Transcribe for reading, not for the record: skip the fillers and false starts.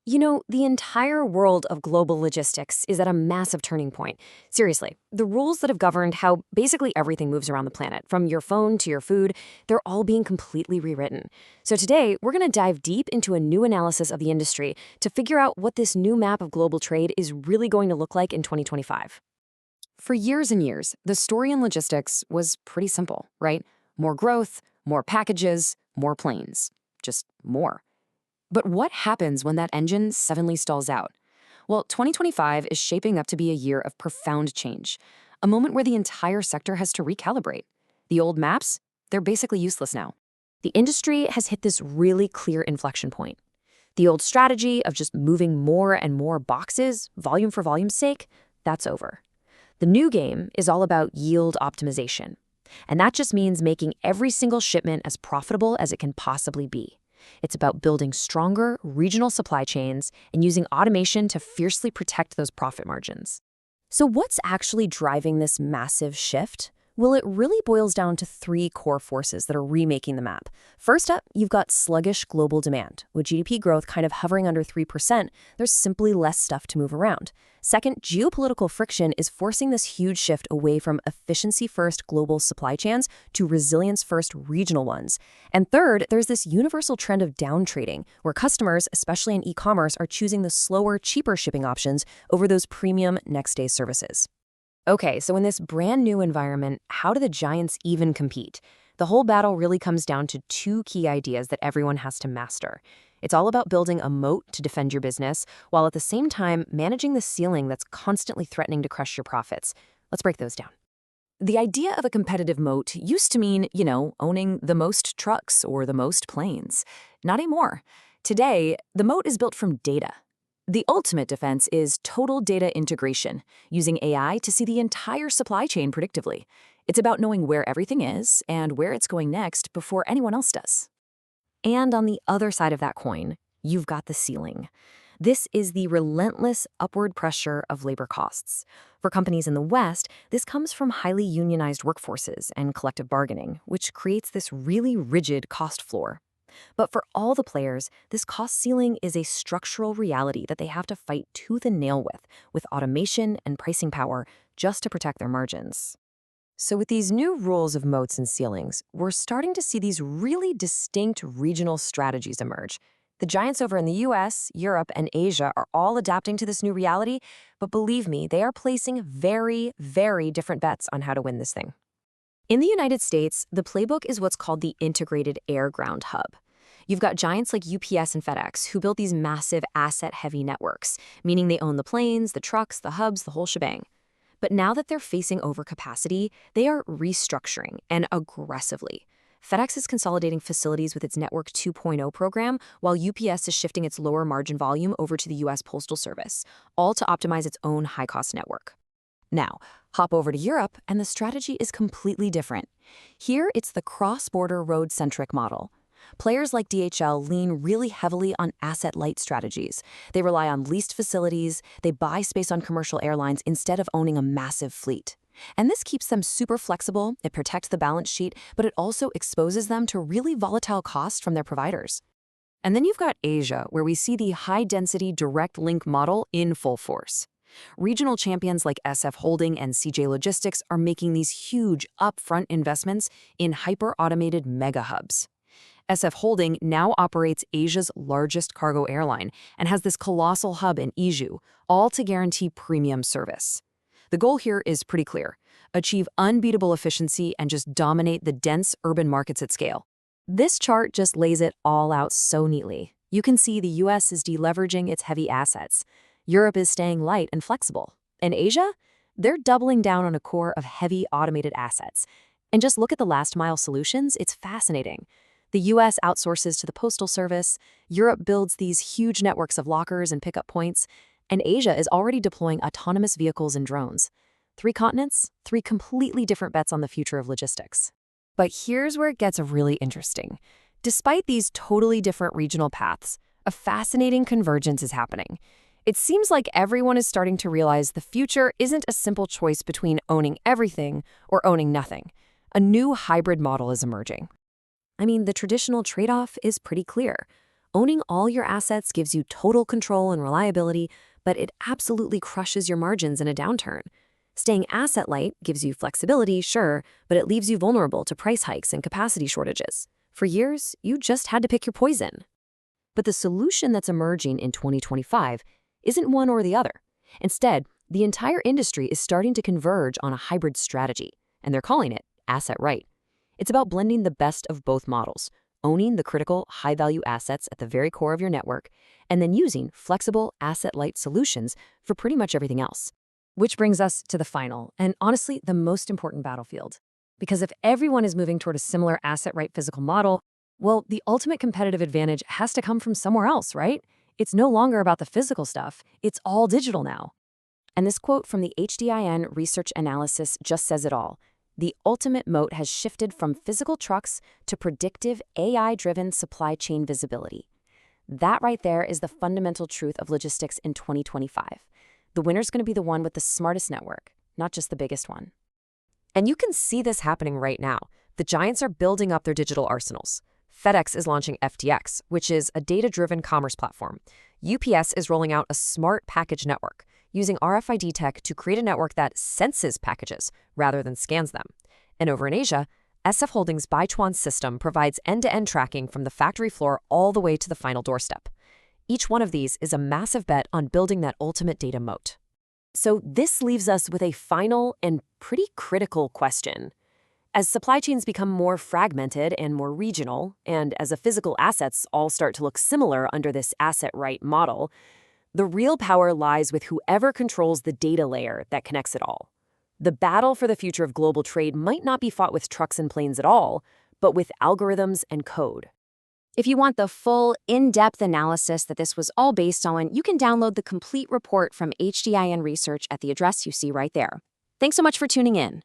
You know, the entire world of global logistics is at a massive turning point. Seriously, the rules that have governed how basically everything moves around the planet, from your phone to your food, they're all being completely rewritten. So today, we're going to dive deep into a new analysis of the industry to figure out what this new map of global trade is really going to look like in 2025. For years and years, the story in logistics was pretty simple, right? More growth, more packages, more planes. Just more. But what happens when that engine suddenly stalls out? Well, 2025 is shaping up to be a year of profound change, a moment where the entire sector has to recalibrate. The old maps, they're basically useless now. The industry has hit this really clear inflection point. The old strategy of just moving more and more boxes, volume for volume's sake, that's over. The new game is all about yield optimization. And that just means making every single shipment as profitable as it can possibly be. It's about building stronger regional supply chains and using automation to fiercely protect those profit margins. So what's actually driving this massive shift? Well, it really boils down to three core forces that are remaking the map. First up, you've got sluggish global demand. With GDP growth kind of hovering under 3%, there's simply less stuff to move around. Second, geopolitical friction is forcing this huge shift away from efficiency-first global supply chains to resilience-first regional ones. And third, there's this universal trend of downtrading, where customers, especially in e-commerce, are choosing the slower, cheaper shipping options over those premium next-day services. Okay, so in this brand new environment, how do the giants even compete? The whole battle really comes down to two key ideas that everyone has to master. It's all about building a moat to defend your business, while at the same time managing the ceiling that's constantly threatening to crush your profits. Let's break those down. The idea of a competitive moat used to mean, owning the most trucks or the most planes. Not anymore. Today, the moat is built from data. The ultimate defense is total data integration, using AI to see the entire supply chain predictively. It's about knowing where everything is and where it's going next before anyone else does. And on the other side of that coin, you've got the ceiling. This is the relentless upward pressure of labor costs. For companies in the West, this comes from highly unionized workforces and collective bargaining, which creates this really rigid cost floor. But for all the players, this cost ceiling is a structural reality that they have to fight tooth and nail with automation and pricing power just to protect their margins. So with these new rules of moats and ceilings, we're starting to see these really distinct regional strategies emerge. The giants over in the US, Europe, and Asia are all adapting to this new reality, but believe me, they are placing very, very different bets on how to win this thing. In the United States, the playbook is what's called the integrated air-ground hub. You've got giants like UPS and FedEx who built these massive asset-heavy networks, meaning they own the planes, the trucks, the hubs, the whole shebang. But now that they're facing overcapacity, they are restructuring, and aggressively. FedEx is consolidating facilities with its Network 2.0 program, while UPS is shifting its lower margin volume over to the US Postal Service, all to optimize its own high-cost network. Now, hop over to Europe, and the strategy is completely different. Here, it's the cross-border road-centric model. Players like DHL lean really heavily on asset-light strategies. They rely on leased facilities, they buy space on commercial airlines instead of owning a massive fleet. And this keeps them super flexible, it protects the balance sheet, but it also exposes them to really volatile costs from their providers. And then you've got Asia, where we see the high-density direct link model in full force. Regional champions like SF Holding and CJ Logistics are making these huge upfront investments in hyper-automated mega hubs. SF Holding now operates Asia's largest cargo airline and has this colossal hub in Iju, all to guarantee premium service. The goal here is pretty clear: achieve unbeatable efficiency and just dominate the dense urban markets at scale. This chart just lays it all out so neatly. You can see the US is deleveraging its heavy assets. Europe is staying light and flexible. And Asia? They're doubling down on a core of heavy automated assets. And just look at the last mile solutions, it's fascinating. The US outsources to the Postal Service, Europe builds these huge networks of lockers and pickup points, and Asia is already deploying autonomous vehicles and drones. 3 continents, 3 completely different bets on the future of logistics. But here's where it gets really interesting. Despite these totally different regional paths, a fascinating convergence is happening. It seems like everyone is starting to realize the future isn't a simple choice between owning everything or owning nothing. A new hybrid model is emerging. I mean, the traditional trade-off is pretty clear. Owning all your assets gives you total control and reliability, but it absolutely crushes your margins in a downturn. Staying asset light gives you flexibility, sure, but it leaves you vulnerable to price hikes and capacity shortages. For years, you just had to pick your poison. But the solution that's emerging in 2025 isn't one or the other. Instead, the entire industry is starting to converge on a hybrid strategy, and they're calling it asset right. It's about blending the best of both models, owning the critical, high-value assets at the very core of your network, and then using flexible, asset-light solutions for pretty much everything else. Which brings us to the final, and honestly, the most important battlefield. Because if everyone is moving toward a similar asset-right physical model, well, the ultimate competitive advantage has to come from somewhere else, right? It's no longer about the physical stuff, it's all digital now. And this quote from the HDIN research analysis just says it all. The ultimate moat has shifted from physical trucks to predictive AI-driven supply chain visibility. That right there is the fundamental truth of logistics in 2025. The winner's going to be the one with the smartest network, not just the biggest one. And you can see this happening right now. The giants are building up their digital arsenals. FedEx is launching FDX, which is a data-driven commerce platform. UPS is rolling out a smart package network, using RFID tech to create a network that senses packages rather than scans them. And over in Asia, SF Holdings' Baichuan system provides end-to-end tracking from the factory floor all the way to the final doorstep. Each one of these is a massive bet on building that ultimate data moat. So this leaves us with a final and pretty critical question. As supply chains become more fragmented and more regional, and as the physical assets all start to look similar under this asset-right model, the real power lies with whoever controls the data layer that connects it all. The battle for the future of global trade might not be fought with trucks and planes at all, but with algorithms and code. If you want the full, in-depth analysis that this was all based on, you can download the complete report from HDIN Research at the address you see right there. Thanks so much for tuning in.